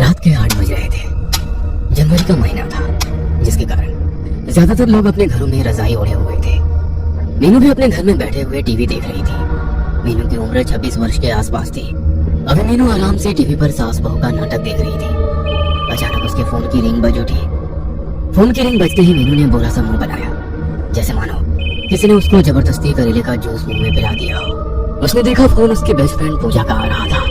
रात के 8 बज रहे थे। जनवरी का महीना था, जिसके कारण ज्यादातर लोग अपने घरों में रजाई ओढ़े हुए थे। मीनू भी अपने घर में बैठे हुए टीवी देख रही थी। मीनू की उम्र 26 वर्ष के आसपास थी। अभी मीनू आराम से टीवी पर सास बहू का नाटक देख रही थी। अचानक उसके फोन की रिंग बज उठी। फोन की रिंग बजते ही मीनू ने बुरा सा मुंह बनाया, जैसे मानो किसी ने उसको जबरदस्ती करेले का जूस मुंह में पिला दिया हो। उसने देखा फोन उसकी बेस्ट फ्रेंड पूजा का आ रहा था।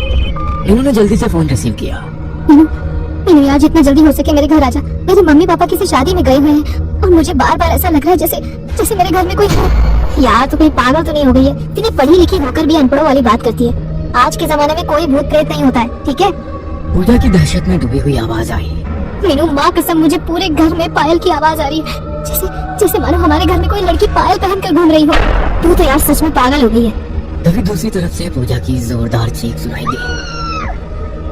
मीनू ने जल्दी से फोन रिसीव किया। मीनू यार, जितना जल्दी हो सके मेरे घर आजा। मेरे मम्मी पापा किसी शादी में गए हुए हैं और मुझे बार बार ऐसा लग रहा है जैसे मेरे घर में कोई है। यार तू कहीं पागल तो नहीं हो गई है? इतनी पढ़ी लिखी होकर भी अनपढ़ों वाली बात करती है। आज के जमाने में कोई भूत प्रेत नहीं होता है, ठीक है? पूजा की दहशत में डूबी हुई आवाज आई। मीनू, माँ कसम मुझे पूरे घर में पायल की आवाज आ रही है, जैसे मानो हमारे घर में कोई लड़की पायल पहन कर घूम रही हो। तू तो यार सच में पागल हो गई है। तभी दूसरी तरफ से पूजा की जोरदार चीख सुनाई दी।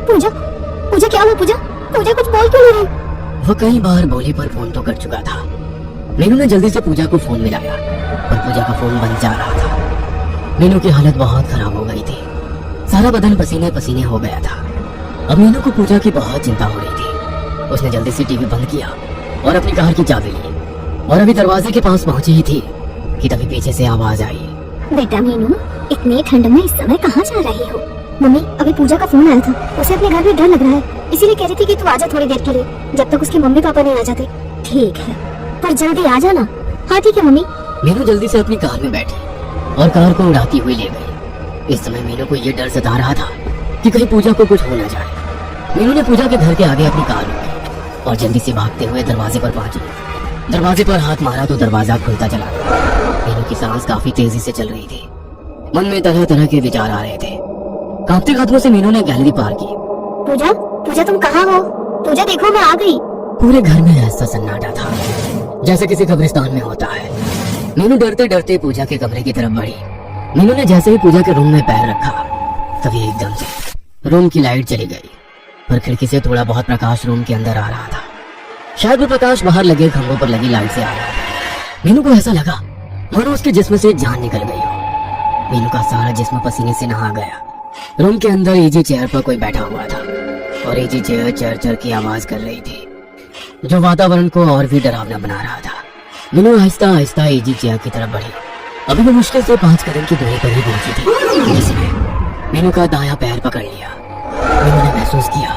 पूजा क्या हुआ? पूजा कुछ बोल क्यों नहीं रही? वो कई बार बोली पर फोन तो कर चुका था। मीनू ने जल्दी से पूजा को फोन मिलाया, पर पूजा का फोन बंद जा रहा था। मीनू की हालत बहुत खराब हो गई थी। सारा बदन पसीने पसीने हो गया था। अब मीनू को पूजा की बहुत चिंता हो रही थी। उसने जल्दी से टीवी बंद किया और अपनी कार की चाबी ली और अभी दरवाजे के पास पहुंची ही थी कि तभी पीछे से आवाज आई। बेटा मीनू, इतनी ठंड में इस समय कहाँ जा रही हो? मम्मी, अभी पूजा का फोन आया था। उसे अपने घर में डर लग रहा है, इसीलिए कह रही थी कि तू आजा थोड़ी देर के लिए, जब तक उसके मम्मी पापा नहीं आ जाते। ठीक है, पर जल्दी आ जाना। हाँ ठीक है मम्मी। मीनू जल्दी से अपनी कार में बैठी और कार को उड़ाती हुई ले गई। इस समय मीनू को ये डर सता रहा था कि कहीं पूजा को कुछ हो न जाए। मीनू ने पूजा के घर के आगे अपनी कार रोकी और जल्दी से भागते हुए दरवाजे पर पहुंची। दरवाजे पर हाथ मारा तो दरवाजा खुलता चला गया। मीनू की सांस काफी तेजी से चल रही थी। मन में तरह तरह के विचार आ रहे थे। कांपते कदमों से मीनू ने गैलरी पार की। पूजा तुम कहाँ हो? पूजा देखो, मैं आ गई। पूरे घर में ऐसा सन्नाटा था जैसे किसी कब्रिस्तान में होता है। मीनू डरते डरते पूजा के कमरे की तरफ बढ़ी। मीनू ने जैसे ही पूजा के रूम में पैर रखा, तभी एकदम से रूम की लाइट चली गई, पर खिड़की से थोड़ा बहुत प्रकाश रूम के अंदर आ रहा था। शायद वो प्रकाश बाहर लगे खंभों पर लगी लाइट से आ रहा था। मीनू को ऐसा लगा मानो उसके जिस्म से जान निकल गई हो। मीनू का सारा जिस्म पसीने से नहा गया। रूम के अंदर इजी चेयर पर कोई बैठा हुआ था और इजी चेयर चर की आवाज कर रही थी, जो वातावरण को और भी डरावना बना रहा था। मीनू आहिस्ता आहिस्ता इजी चेयर की तरफ बढ़ी। अभी वो मुश्किल से 5 कदम की दूरी पर ही पहुंची थी। जिसने मीनू का दायां पैर पकड़ लिया। मीनू ने महसूस किया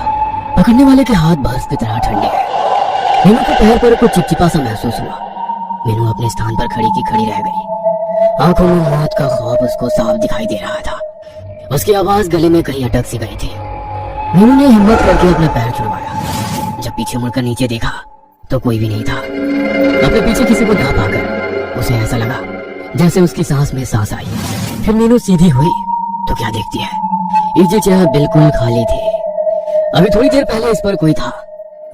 पकड़ने वाले के हाथ बर्फ की तरह ठंडे हैं। मीनू के पैर पर कुछ चिपचिपा सा महसूस हुआ। मीनू अपने स्थान पर खड़ी की खड़ी रह गई। आंखों में मौत का खौफ उसको साफ दिखाई दे रहा था। उसकी आवाज गले में कहीं अटक सी गई थी। मीनू ने हिम्मत करके अपना पैर छुड़वाया। जब पीछे मुड़कर नीचे देखा तो कोई भी नहीं था। अपने पीछे किसी को ना पाकर उसे ऐसा लगा जैसे उसकी सांस में सांस आई। फिर मीनू सीधी हुई तो क्या देखती है, इजी चेयर बिल्कुल खाली थी। अभी थोड़ी देर पहले इस पर कोई था,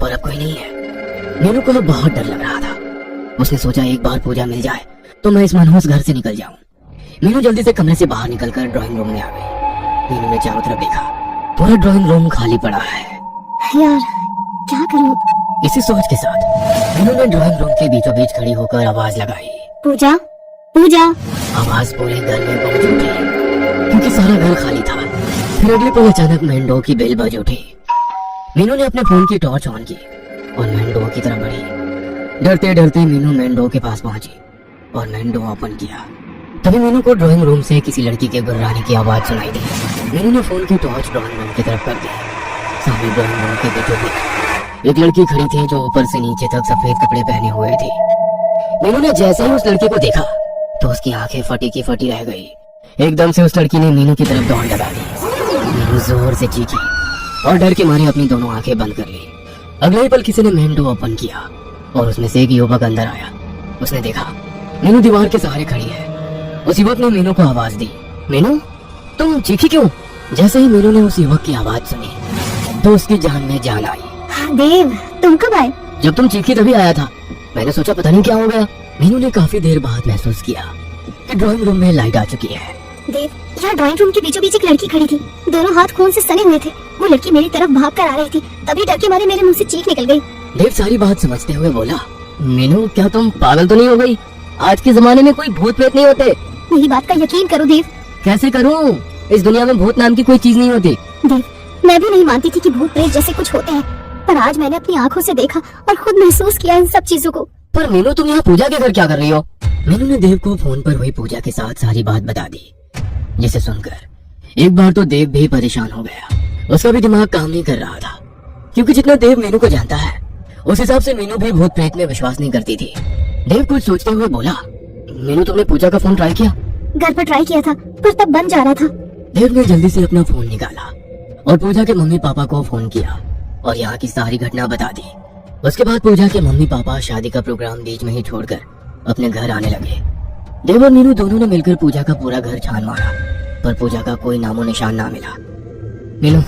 पर अब कोई नहीं है। मीनू को बहुत डर लग रहा था। उसने सोचा एक बार पूजा मिल जाए तो मैं इस मनहूस घर से निकल जाऊं। मीनू जल्दी से कमरे से बाहर निकलकर ड्राइंग रूम में आ गई। मीनू ने चारों तरफ देखा, पूरा ड्राइंग रूम खाली पड़ा है। यार क्या करूं? इसी सोच के साथ मीनू ने ड्राइंग रूम के बीचों बीच खड़ी होकर आवाज लगाई, पूजा। आवाज पूरे घर में गूंज उठी क्योंकि सारा घर खाली था। फिर अगले पल अचानक मेन डोर की बेल बज उठी। मीनू ने अपने फोन की टॉर्च ऑन की और मेन डोर की तरफ बढ़ी। डरते डरते मीनू मेन डोर के पास पहुंची और मेन डोर ओपन किया। तभी मीनू को ड्राइंग रूम से किसी लड़की के गुर्राने की आवाज सुनाई दी। मीनू ने फोन की टॉर्च ड्राइंग रूम की तरफ कर दी। सामने ड्राइंग रूम के बीचों बीच एक लड़की खड़ी थी जो ऊपर से नीचे तक सफेद कपड़े पहने हुए थी। मीनू ने जैसे ही उस लड़की को देखा तो उसकी आंखें फटी की फटी रह गई। एकदम से उस लड़की ने मीनू की तरफ दौड़ लगा दी। मीनू जोर से चीखी और डर के मारे अपनी दोनों आंखें बंद कर ली। अगले ही पल किसी ने मेन डोर ओपन किया और उसमें से एक युवक अंदर आया। उसने देखा मीनू दीवार के सहारे खड़ी है। उस युवक ने मीनू को आवाज दी, मीनू तुम चीखी क्यों? जैसे ही मीनू ने उस युवक की आवाज सुनी तो उसकी जान में जान आई। देव, तुम कब आए? जब तुम चीखी तभी आया था। मैंने सोचा पता नहीं क्या हो गया। मीनू ने काफी देर बाद महसूस किया कि ड्राइंग रूम में लाइट आ चुकी है। देव, यहाँ ड्राइंग रूम के बीचों बीच एक लड़की खड़ी थी। दोनों हाथ खून से सने हुए थे। वो लड़की मेरी तरफ भाग कर आ रही थी। तभी डर के मारे मेरे मुंह से चीख निकल गई। देव सारी बात समझते हुए बोला, मीनू क्या तुम पागल तो नहीं हो गई? आज के जमाने में कोई भूत प्रेत नहीं होते। मेरी बात का यकीन करो देव। कैसे करूं? इस दुनिया में भूत नाम की कोई चीज नहीं होती। देव, मैं भी नहीं मानती थी कि भूत प्रेत जैसे कुछ होते हैं, पर आज मैंने अपनी आंखों से देखा और खुद महसूस किया इन सब चीजों को। पर मीनू, तुम यहाँ पूजा के घर क्या कर रही हो? मीनू ने देव को फोन पर हुई पूजा के साथ सारी बात बता दी, जिसे सुनकर एक बार तो देव भी परेशान हो गया। उसका भी दिमाग काम नहीं कर रहा था, क्योंकि जितना देव मीनू को जानता है उस हिसाब से मीनू भी भूत प्रेत में विश्वास नहीं करती थी। देव कुछ सोचते हुए बोला, मीनू तुमने पूजा का फोन ट्राई किया? घर पर ट्राई किया था पर तब बन जा रहा था। देव ने जल्दी से अपना फोन निकाला और पूजा के मम्मी पापा को फोन किया और यहाँ की सारी घटना बता दी। उसके बाद पूजा के मम्मी पापा शादी का प्रोग्राम बीच में ही छोड़कर अपने घर आने लगे। देव और मीनू दोनों ने मिलकर पूजा का पूरा घर छान मारा, पर पूजा का कोई नामो निशान ना मिला। मीनू,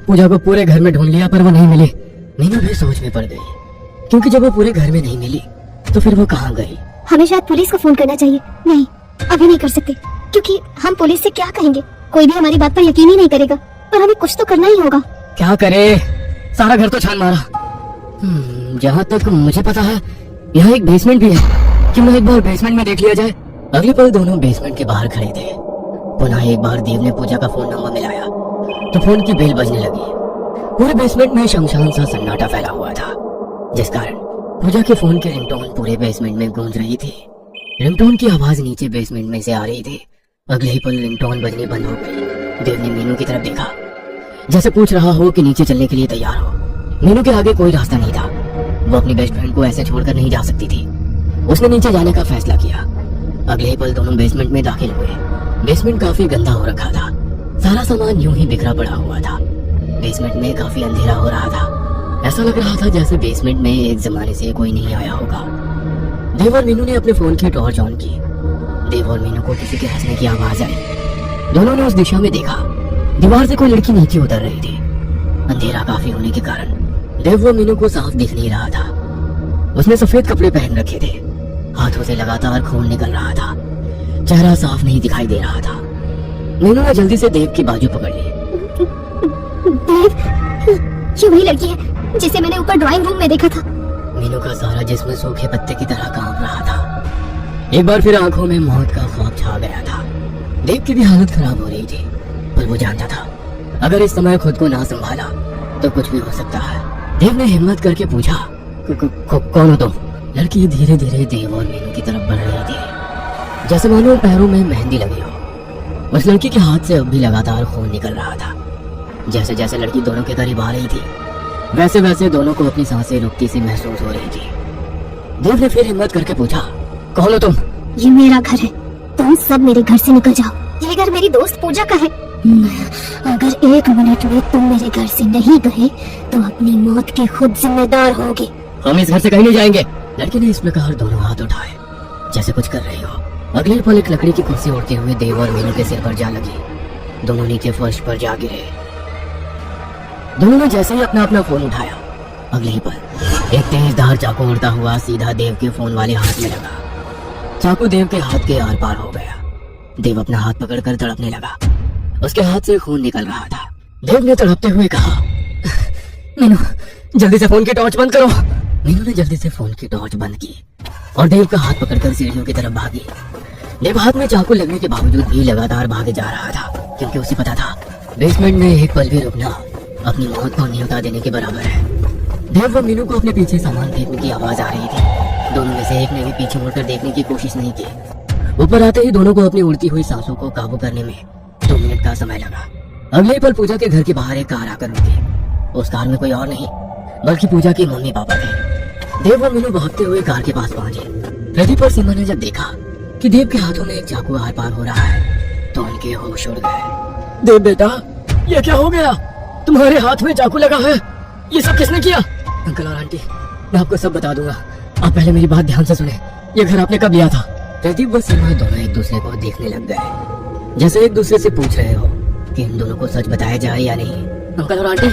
पूजा को पूरे घर में ढूंढ लिया पर वो नहीं मिली। मीनू भी सोच में पड़ गई, क्योंकि जब वो पूरे घर में नहीं मिली तो फिर वो कहाँ गई? हमें शायद पुलिस को फोन करना चाहिए। नहीं, अभी नहीं कर सकते, क्योंकि हम पुलिस से क्या कहेंगे? कोई भी हमारी बात पर यकीन ही नहीं करेगा, पर हमें कुछ तो करना ही होगा। क्या करे? सारा घर तो छान मारा। जहाँ तक मुझे पता है यहाँ एक बेसमेंट भी है, क्यों ना एक बार बेसमेंट में देख लिया जाए। अगले पल दोनों बेसमेंट के बाहर खड़े थे। पुनः एक बार देव ने पूजा का फोन नंबर मिलाया तो फोन की बेल बजने लगी। पूरे बेसमेंट में शमशान सा सन्नाटा फैला हुआ था, जिस कारण पूजा के फोन की रिंगटोन पूरे बेसमेंट में गूंज रही थी। रिंगटोन की आवाज नीचे बेसमेंट में से आ रही थी। अगले ही पल रिंगटोन बजनी बंद हो गई। देव ने मीनू की तरफ देखा, जैसे पूछ रहा हो कि नीचे चलने के लिए तैयार हो। मीनू के आगे कोई रास्ता नहीं था। वो अपनी बेस्ट फ्रेंड को ऐसे छोड़कर नहीं जा सकती थी। उसने नीचे जाने का फैसला किया। अगले ही पल दोनों बेसमेंट में दाखिल हुए। बेसमेंट काफी गंदा हो रखा था। सारा सामान यूं ही बिखरा पड़ा हुआ था। बेसमेंट में काफी अंधेरा हो रहा था। ऐसा लग रहा था जैसे बेसमेंट में एक जमाने से कोई नहीं आया होगा। देव और मीनू ने अपने फोन की टॉर्च ऑन की। देव और मीनू को किसी के हंसने की आवाज आई। दोनों ने उस दिशा में देखा। दीवार से कोई लड़की नीचे उतर रही थी। अंधेरा काफी होने के कारण देव और मीनू को साफ दिख नहीं रहा था। उसने सफेद कपड़े पहन रखे थे। हाथों से लगातार खून निकल रहा था। चेहरा साफ नहीं दिखाई दे रहा था। मीनू ने जल्दी से देव की बाजू पकड़ ली। देव, ये वही लड़की है जिसे मैंने ऊपर ड्राइंग रूम में देखा था। मीनू का सारा जिस्म सूखे पत्ते की तरह कांप रहा था। एक बार फिर आंखों में मौत का खौफ छा गया था। देव की भी हालत खराब हो रही थी, पर वो जानता था अगर इस समय खुद को ना संभाला तो कुछ भी हो सकता है। देव ने हिम्मत करके पूछा, कौन हो तुम? लड़की धीरे धीरे देव और मीनू की तरफ बढ़ रही थी, जैसे मानो पैरों में मेहंदी लगी हो। उस लड़की के हाथ से अब भी लगातार खून निकल रहा था। जैसे जैसे लड़की दोनों के करीब आ रही थी, वैसे वैसे दोनों को अपनी सांसें रुकती सी महसूस हो रही थी। देव ने फिर हिम्मत करके पूछा, कौन हो तुम? ये मेरा घर है, तुम सब मेरे घर से निकल जाओ। ये घर मेरी दोस्त पूजा का है। अगर एक मिनट में तुम मेरे घर से नहीं गए तो अपनी मौत के खुद जिम्मेदार होगे। हम इस घर से कहीं नहीं जाएंगे। लड़की ने इस प्रकार दोनों हाथ उठाए, जैसे कुछ कर रही हो। अगले पल एक लकड़ी की कुर्सी उड़ते हुए देव और मीनू के सिर पर जा लगी। दोनों नीचे फर्श पर जा गिरे। दोनों ने जैसे ही अपना अपना फोन उठाया, अगले ही पल एक तेज धार चाकू उड़ता हुआ सीधा देव के फोन वाले हाथ में लगा। चाकू देव के हाथ के आर पार हो गया। देव अपना हाथ पकड़कर तड़पने लगा। उसके हाथ से खून निकल रहा था। देव ने तड़पते हुए कहा, मीनू जल्दी से फोन की टॉर्च बंद करो। मीनू ने जल्दी से फोन की टॉर्च बंद की और देव का हाथ पकड़कर सीढ़ियों की तरफ भागी। देव हाथ में चाकू लगने के बावजूद भी लगातार भागे जा रहा था, क्योंकि उसे पता था बेसमेंट में एक पल भी रुकना अपनी मौत को न्योता देने के बराबर है। देव व मीनू को अपने पीछे सामान फेंकने की आवाज आ रही थी। दोनों में से एक ने भी पीछे मुड़कर देखने की कोशिश नहीं की। ऊपर आते ही दोनों को अपनी उड़ती हुई सांसों को काबू करने में 2 मिनट का समय लगा। अगले पल पूजा के घर के बाहर एक कार आकर रुकी। उस कार में कोई और नहीं बल्कि पूजा के मम्मी पापा थे। देव और मीनू भागते हुए कार के पास पहुंचे। प्रदीप और सीमा ने जब देखा कि देव के हाथों में एक चाकू आर पार हो रहा है तो उनके होश उड़ गए। देव बेटा, ये क्या हो गया? तुम्हारे हाथ में चाकू लगा है। ये सब किसने किया? अंकल और आंटी, मैं आपको सब बता दूंगा। आप पहले मेरी बात ध्यान से सुने। ये घर आपने कब लिया था? प्रदीप व सीमा दोनों एक दूसरे को देखने लग गए, जैसे एक दूसरे से पूछ रहे हो कि इन दोनों को सच बताया जाए या नहीं। अंकल और आंटी,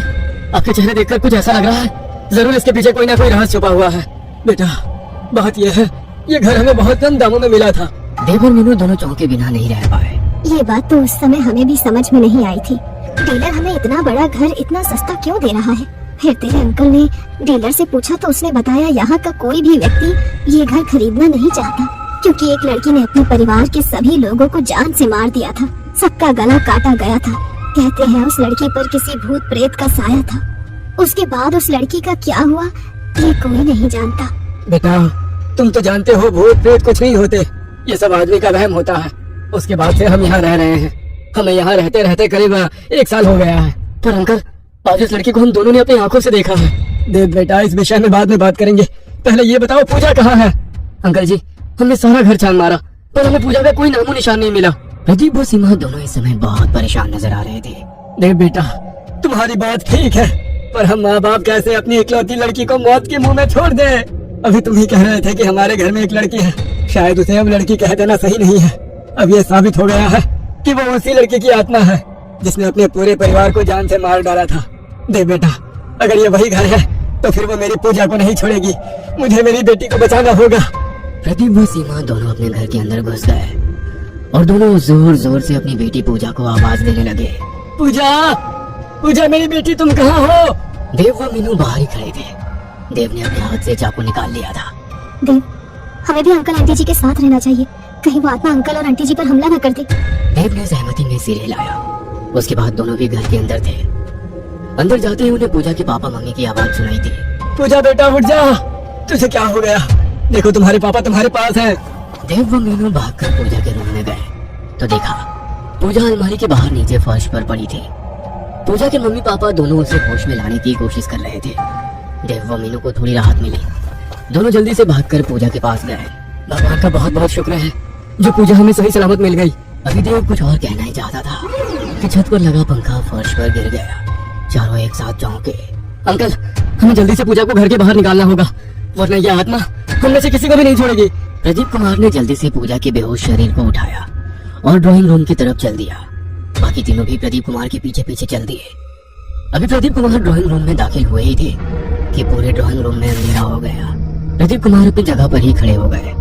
आपके चेहरे देखकर कुछ ऐसा लग रहा है जरूर इसके पीछे कोई ना कोई रहस्य छुपा हुआ है। बेटा, बात यह है, ये घर हमें बहुत कम दामों में मिला था। देव और मीनू दोनों चौंके बिना नहीं रह पाए। ये बात तो उस समय हमें भी समझ में नहीं आई थी। डीलर हमें इतना बड़ा घर इतना सस्ता क्यों दे रहा है? फिर तेरे अंकल ने डीलर से पूछा तो उसने बताया यहाँ का कोई भी व्यक्ति ये घर खरीदना नहीं चाहता, क्योंकि एक लड़की ने अपने परिवार के सभी लोगों को जान से मार दिया था। सबका गला काटा गया था। कहते हैं उस लड़की पर किसी भूत प्रेत का साया था। उसके बाद उस लड़की का क्या हुआ ये कोई नहीं जानता। बेटा तुम तो जानते हो भूत प्रेत कुछ नहीं होते, ये सब आदमी का वहम होता है। उसके बाद से हम यहाँ रह रहे हैं। हमें यहाँ रहते रहते करीब 1 साल हो गया है। पर अंकल आज उस लड़की को हम दोनों ने अपनी आंखों से देखा है। देव बेटा इस विषय में बाद में बात करेंगे, पहले ये बताओ पूजा कहाँ है? अंकल जी हमने सारा घर छान मारा पर हमें पूजा का कोई नामो निशान नहीं मिला। प्रदीप और सीमा दोनों इस समय बहुत परेशान नजर आ रहे थे। देव बेटा तुम्हारी बात ठीक है, पर हम माँ बाप कैसे अपनी इकलौती लड़की को मौत के मुंह में छोड़ दे? अभी तुम ही कह रहे थे कि हमारे घर में एक लड़की है, शायद उसे अब लड़की कह देना सही नहीं है। अब ये साबित हो गया है कि वो उसी लड़की की आत्मा है जिसने अपने पूरे परिवार को जान से मार डाला था। देव बेटा अगर ये वही घर है तो फिर वो मेरी पूजा को नहीं छोड़ेगी, मुझे मेरी बेटी को बचाना होगा। प्रदीप व सीमा दोनों अपने घर के अंदर घुस गए और दोनों जोर जोर से अपनी बेटी पूजा को आवाज देने लगे। पूजा पूजा मेरी बेटी तुम कहाँ हो? देव व मीनू बाहर ही खड़े थे। देव ने अपने हाथ से चाकू निकाल लिया था। देव हमें भी अंकल आंटी जी के साथ रहना चाहिए, कहीं वो आत्मा अंकल और आंटी जी पर हमला न कर दे। देव ने सहमति में सिर हिलाया। उसके बाद दोनों भी घर के अंदर थे। अंदर जाते ही उन्हें पूजा के पापा मम्मी की आवाज सुनाई दी। पूजा बेटा उठ जा, तुझे क्या हो गया? देखो तुम्हारे पापा तुम्हारे पास हैं। देव व मीनू भागकर पूजा के रूम में गए तो देखा पूजा अलमारी के बाहर नीचे फर्श पर पड़ी थी। पूजा के मम्मी पापा दोनों उसे होश में लाने की कोशिश कर रहे थे। देव व मीनू को थोड़ी राहत मिली। दोनों जल्दी से भागकर पूजा के पास गए। भगवान का बहुत बहुत शुक्र है जो पूजा हमें सही सलामत मिल गई। अभी देव कुछ और कहना ही चाहता था कि छत पर लगा पंखा फर्श पर गिर गया। चारों एक साथ चौंके। अंकल हमें जल्दी से पूजा को घर के बाहर निकालना होगा, वरना यह आत्मा हम में से किसी को भी नहीं छोड़ेगी। प्रदीप कुमार ने जल्दी से पूजा के बेहोश शरीर को उठाया और ड्राइंग रूम की तरफ चल दिया। बाकी तीनों भी प्रदीप कुमार के पीछे पीछे चल दिए। अभी प्रदीप कुमार ड्राइंग रूम में दाखिल हुए ही थे कि पूरे ड्राइंग रूम में अंधेरा हो गया। प्रदीप कुमार अपनी जगह पर ही खड़े हो गए।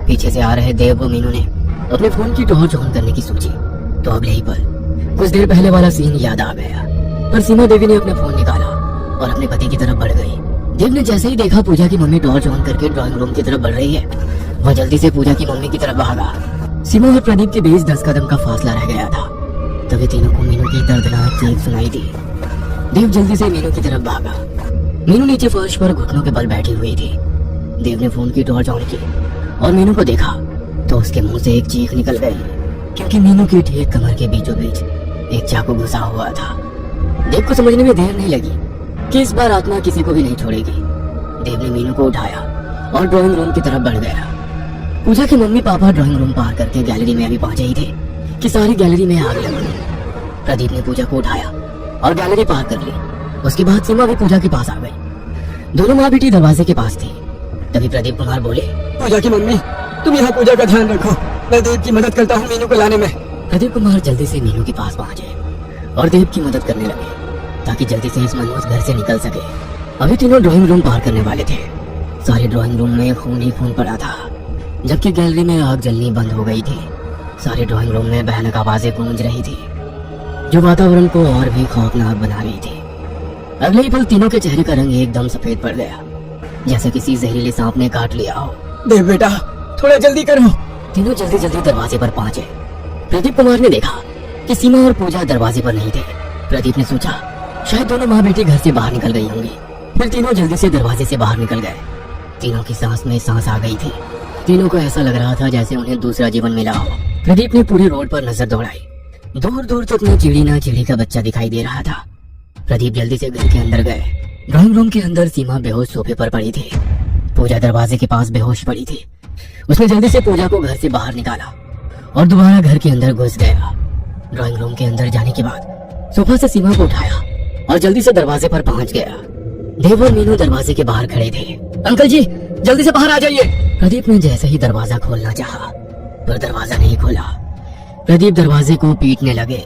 पीछे से आ रहे देव व मीनू ने अपने फोन की टॉर्च ऑन करने की सोची तो अब यही पर कुछ देर पहले वाला सीन याद आ गया। पर सीमा देवी ने अपना फोन निकाला और अपने पति की तरफ बढ़ गई। देव ने जैसे ही देखा पूजा की मम्मी टॉर्च ऑन करके ड्राइंग रूम की तरफ बढ़ रही है, वह जल्दी से पूजा की मम्मी की तरफ भागा। सीमा और प्रदीप के बीच 10 कदम का फासला रह गया था। तभी तीनों को मीनू की दर्दनाक चीख सुनाई दी। देव जल्दी से मीनू की तरफ भागा। मीनू नीचे फर्श पर घुटनों के बल बैठी हुई थी। देव ने फोन की टॉर्च ऑन की और मीनू को देखा तो उसके मुंह से एक चीख निकल गई, क्योंकि मीनू की ठीक कमर के बीचों बीच एक चाकू घुसा हुआ था। देव को समझने में देर नहीं लगी कि इस बार आत्मा किसी को भी नहीं छोड़ेगी। देव ने मीनू को उठाया और ड्राइंग रूम की तरफ बढ़ गया। पूजा के मम्मी पापा ड्राइंग रूम पार करके गैलरी में अभी पहुंचे ही थे कि सारी गैलरी में आग लग गई। प्रदीप ने पूजा को उठाया और गैलरी पार कर ली। उसके बाद सीमा भी पूजा के पास आ गई। दोनों माँ बेटी दरवाजे के पास थी। तभी प्रदीप कुमार बोले, पूजा की मम्मी तुम यहाँ पूजा का ध्यान रखो, मैं देव की मदद करता हूँ मीनू को लाने में। प्रदीप कुमार जल्दी से मीनू के पास पहुंचे और देव की मदद करने लगे ताकि जल्दी से इस मनोज घर से निकल सके। अभी तीनों ड्राइंग रूम पार करने वाले थे। सारे ड्राइंग रूम में खून ही खून पड़ा था, जबकि गैलरी में आग जलनी बंद हो गई थी। सारे ड्राइंग रूम में भयानक आवाजें गूंज रही थी जो वातावरण को और भी खौफनाक बना रही थी। अगले ही पल तीनों के चेहरे का रंग एकदम सफेद पड़ गया, जैसे किसी जहरीले सांप ने काट लिया हो। देव बेटा थोड़ा जल्दी करो। तीनों जल्दी जल्दी दरवाजे पर पहुंचे। प्रदीप कुमार ने देखा कि सीमा और पूजा दरवाजे पर नहीं थे। प्रदीप ने सोचा शायद दोनों माँ बेटी घर से बाहर निकल गई होंगी। फिर तीनों जल्दी से दरवाजे से बाहर निकल गए। तीनों की सांस में सांस आ गई थी। तीनों को ऐसा लग रहा था जैसे उन्हें दूसरा जीवन मिला हो। प्रदीप ने पूरी रोड पर नजर दौड़ाई। दूर दूर तक न चिड़ी न चिड़ी का बच्चा दिखाई दे रहा था। प्रदीप जल्दी से घर के अंदर गए। ड्राइंग रूम के अंदर सीमा बेहोश सोफे पर पड़ी थी। पूजा दरवाजे के पास बेहोश पड़ी थी। उसने जल्दी से पूजा को घर से बाहर निकाला और दोबारा घर के अंदर घुस गया। ड्राइंग रूम के अंदर जाने के बाद सोफा से सीमा को उठाया और जल्दी से दरवाजे पर पहुंच गया। देव और मीनू दरवाजे के बाहर खड़े थे। अंकल जी जल्दी से बाहर आ जाइए। प्रदीप ने जैसे ही दरवाजा खोलना चाहा पर दरवाजा नहीं खोला। प्रदीप दरवाजे को पीटने लगे।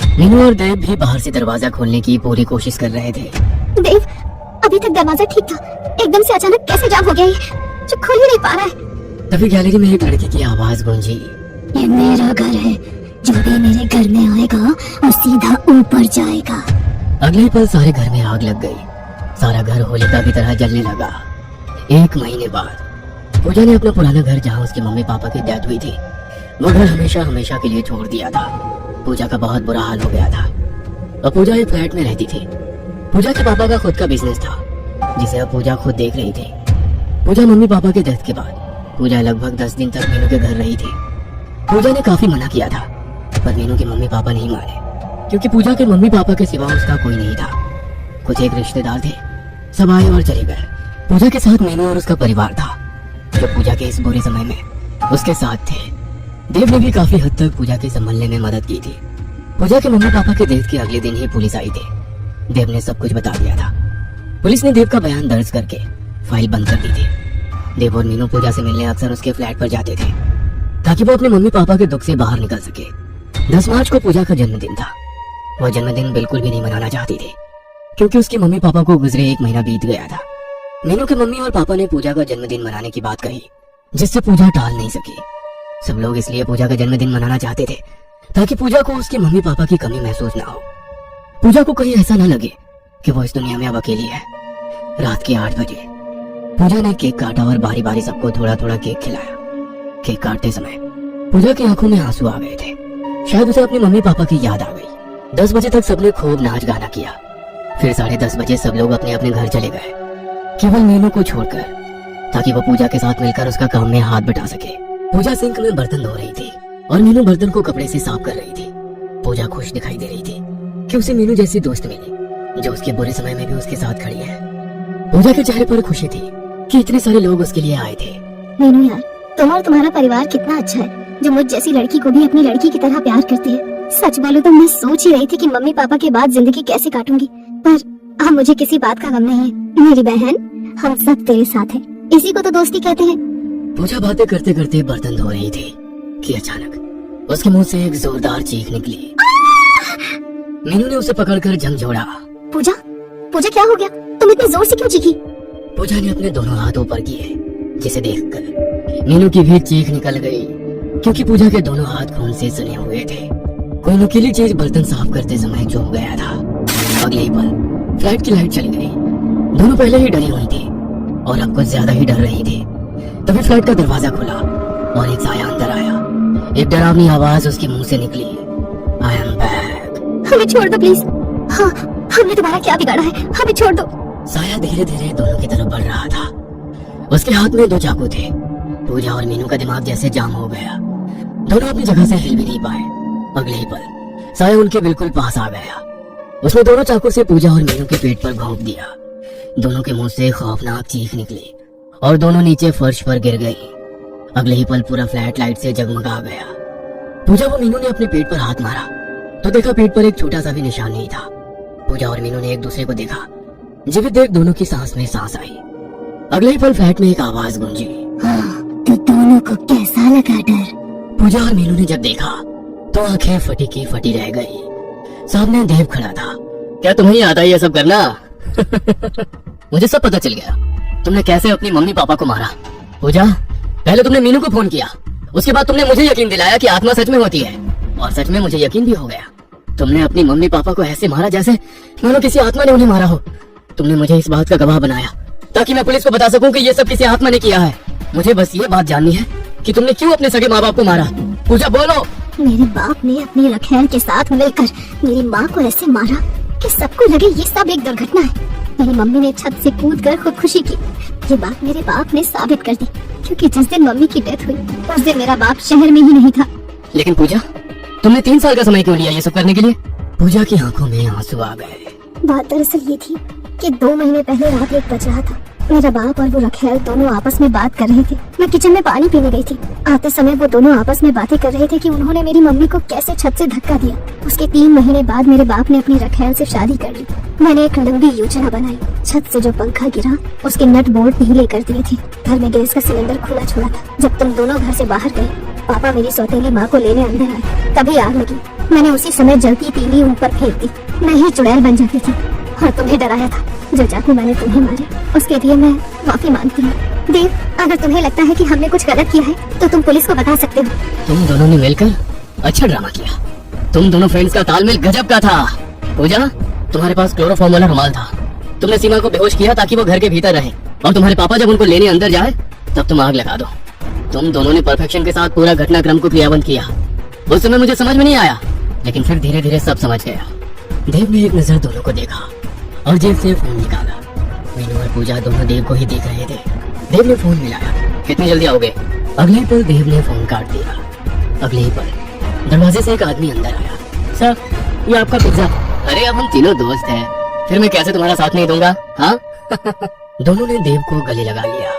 मीनू और देव भी बाहर से दरवाजा खोलने की पूरी कोशिश कर रहे थे। देव अभी तक दरवाजा ठीक था, एकदम से अचानक कैसे जाम हो गया ये, जो खुल ही नहीं पा रहा है। तभी गैलरी में एक लड़की की आवाज गूंजी, ये मेरा घर है, जो भी मेरे घर में आएगा वो सीधा ऊपर जाएगा। अगले पल सारे घर में आग लग गई। सारा घर होलिका की तरह जलने लगा। 1 महीने बाद पूजा ने अपना पुराना घर, जहाँ उसके मम्मी पापा की डेथ हुई थी, वो घर हमेशा हमेशा के लिए छोड़ दिया था। पूजा का बहुत बुरा हाल हो गया था। अब पूजा एक फ्लैट में रहती थी। पूजा के पापा का खुद का बिजनेस था जिसे अब पूजा खुद देख रही थी। पूजा मम्मी पापा के डेथ के बाद पूजा लगभग 10 दिन तक मीनू के घर रही थी। पूजा ने काफी मना किया था पर मीनू के मम्मी पापा नहीं माने, क्योंकि पूजा के मम्मी पापा के सिवा उसका कोई नहीं था। कुछ एक रिश्तेदार थे, सब आए और चले गए। पूजा के साथ मीनू और उसका परिवार था जो पूजा के इस बुरे समय में उसके साथ थे। देव ने भी काफी हद तक पूजा के संभलने में मदद की थी। पूजा के मम्मी पापा के डेथ के अगले दिन ही पुलिस आई थी। देव ने सब कुछ बता दिया था। पुलिस ने देव का बयान दर्ज करके फाइल बंद कर दी थी। देव और मीनू पूजा से मिलने अक्सर उसके फ्लैट पर जाते थे ताकि वो अपने मम्मी पापा के दुख से बाहर निकल सके। 10 मार्च को पूजा का जन्मदिन था। वह जन्मदिन बिल्कुल भी नहीं मनाना चाहती थी क्योंकि उसके मम्मी पापा को गुजरे 1 महीना बीत गया था। मीनू के मम्मी और पापा ने पूजा का जन्मदिन मनाने की बात कही जिससे पूजा टाल नहीं सकी। सब लोग इसलिए पूजा का जन्मदिन मनाना चाहते थे ताकि पूजा को उसके मम्मी पापा की कमी महसूस ना हो। पूजा को कहीं ऐसा ना लगे कि वो इस दुनिया में अब अकेली है। रात के 8 बजे पूजा ने केक काटा और बारी बारी सबको थोड़ा थोड़ा केक खिलाया। केक काटते समय पूजा की आंखों में आंसू आ गए थे। शायद उसे अपने मम्मी पापा की याद आ गई। 10 बजे तक सबने खूब नाच गाना किया। फिर 10:30 बजे सब लोग अपने अपने घर चले गए, केवल मीनू को छोड़कर, ताकि वो पूजा के साथ मिलकर उसका काम में हाथ बटा सके। पूजा सिंक में बर्तन धो रही थी और मीनू बर्तन को कपड़े से साफ कर रही थी। पूजा खुश दिखाई दे रही थी कि उसे मीनू जैसी दोस्त मिली जो उसके बुरे समय में भी उसके साथ खड़ी है। पूजा के चेहरे पर खुशी थी कि इतने सारे लोग उसके लिए आए थे। मीनू यार, तुम और तुम्हारा परिवार कितना अच्छा है जो मुझ जैसी लड़की को भी अपनी लड़की की तरह प्यार करती है। सच बोलो तो मैं सोच ही रही थी कि मम्मी पापा के बाद जिंदगी कैसे काटूंगी, पर अब मुझे किसी बात का गम नहीं है। मेरी बहन, हम सब तेरे साथ हैं। इसी को तो दोस्ती कहते हैं। पूजा बातें करते करते बर्तन धो रही थी कि अचानक उसके मुंह से एक जोरदार चीख निकली। मीनू ने उसे पकड़कर झंझोड़ा। पूजा, पूजा क्या हो गया? तुम इतने जोर से क्यों चीखी? पूजा ने अपने दोनों हाथ ऊपर किए जिसे देखकर मीनू की भी चीख निकल गई, क्योंकि पूजा के दोनों हाथ खून से सने हुए थे। कोई नुकीली चीज बर्तन साफ करते समय चुभ गया था। अगले ही पल फ्लैट की लाइट चली गई। दोनों पहले ही डरी हुई थी और अब कुछ ज्यादा ही डर रही थी। तभी फ्लैट का दरवाजा खुला और एक साया अंदर आया। एक डरावनी आवाज उसके मुंह से निकली, आई एम बैक। हमें छोड़ दो प्लीज। हाँ, हमने तुम्हारा क्या बिगाड़ा है? हमें छोड़ दो। साया धीरे धीरे दोनों की तरफ बढ़ रहा था। उसके हाथ में 2 चाकू थे। पूजा और मीनू का दिमाग जैसे जाम हो गया। दोनों अपनी जगह से हिल भी नहीं पाए। अगले ही पल साया उनके बिल्कुल पास आ गया। उसने दोनों चाकू से पूजा और मीनू के पेट पर घोंप दिया। दोनों के मुंह से खौफनाक चीख निकली और दोनों नीचे फर्श पर गिर गई। अगले ही पल पूरा फ्लैट लाइट से जगमगा गया। पूजा व मीनू ने अपने पेट पर हाथ मारा तो देखा पेट पर एक छोटा सा भी निशान नहीं था। पूजा और मीनू ने एक दूसरे को देखा। जीवित देख दोनों की सांस में सांस आई। अगले ही पल फ्लैट में एक आवाज गूंजी, हाँ, तो दोनों को कैसा लगा डर? पूजा और मीनू ने जब देखा तो आंखें फटी की फटी रह गई। सामने देव खड़ा था। क्या तुम्हें ही आता है ये सब करना? मुझे सब पता चल गया तुमने कैसे अपनी मम्मी पापा को मारा। पूजा, पहले तुमने मीनू को फोन किया, उसके बाद तुमने मुझे यकीन दिलाया कि आत्मा सच में होती है, और सच में मुझे यकीन भी हो गया। तुमने अपनी मम्मी पापा को ऐसे मारा जैसे मानो किसी आत्मा ने उन्हें मारा हो। तुमने मुझे इस बात का गवाह बनाया ताकि मैं पुलिस को बता सकूं कि ये सब किसी आत्मा ने किया है। मुझे बस ये बात जाननी है कि तुमने क्यों अपने सगे माँ बाप को मारा। पूजा बोलो। मेरे बाप ने अपनी रखैल के साथ मिलकर मेरी माँ को ऐसे मारा कि सबको लगे ये सब एक दुर्घटना है। मेरी मम्मी ने छत से कूदकर खुदकुशी की। ये बात मेरे बाप ने साबित कर दी, क्योंकि जिस दिन मम्मी की डेथ हुई उस दिन मेरा बाप शहर में ही नहीं था। लेकिन पूजा, तुमने 3 साल का समय क्यों लिया ये सब करने के लिए? पूजा की आंखों में आंसू आ गए। बात दरअसल ये थी कि 2 महीने पहले रात 1 बज रहा था। मेरा बाप और वो रखैल दोनों आपस में बात कर रहे थे। मैं किचन में पानी पीने गई थी। आते समय वो दोनों आपस में बातें कर रहे थे कि उन्होंने मेरी मम्मी को कैसे छत से धक्का दिया। उसके 3 महीने बाद मेरे बाप ने अपनी रखैल से शादी कर ली। मैंने एक लंबी योजना बनाई। छत से जो पंखा गिरा उसके नट बोल्ट ढीले कर दिए थे। घर में गैस का सिलेंडर खुला छोड़ा था। जब तुम दोनों घर से बाहर गए, पापा मेरी सौतेली माँ को लेने अंदर आए, तभी आग लगी। मैंने उसी समय जलती तीली ऊपर फेंक दी। मैं ही चुड़ैल बन जाती थी और तुम्हें डराया था। जो चाकू मैंने तुम्हें मारे उसके लिए मैं माफी मांगती हूँ। देव, अगर तुम्हें लगता है कि हमने कुछ गलत किया है तो तुम पुलिस को बता सकते हो। तुम दोनों ने मिलकर अच्छा ड्रामा किया। तुम दोनों फ्रेंड्स का तालमेल गजब का था। पूजा, तुम्हारे पास क्लोरोफॉर्म वाला रुमाल था। तुमने सीमा को बेहोश किया ताकि वो घर के भीतर रहे, और तुम्हारे पापा जब उनको लेने अंदर जाए तब तुम आग लगा दो। तुम दोनों ने परफेक्शन के साथ पूरा घटनाक्रम को क्रियान्वित किया। उस समय मुझे समझ में नहीं आया, लेकिन फिर धीरे धीरे सब समझ गया। देव ने एक नजर दोनों को देखा और जेब से फोन निकाला। मीनू और पूजा दोनों देव को ही देख रहे थे। देव ने फोन मिलाया। कितनी जल्दी आओगे? अगले पल देव ने फोन काट दिया। अगले ही पल दरवाजे से एक आदमी अंदर आया। सर, ये आपका पिज्जा। अरे अब हम तीनों दोस्त हैं, फिर मैं कैसे तुम्हारा साथ नहीं दूंगा? हाँ दोनों ने देव को गले लगा लिया।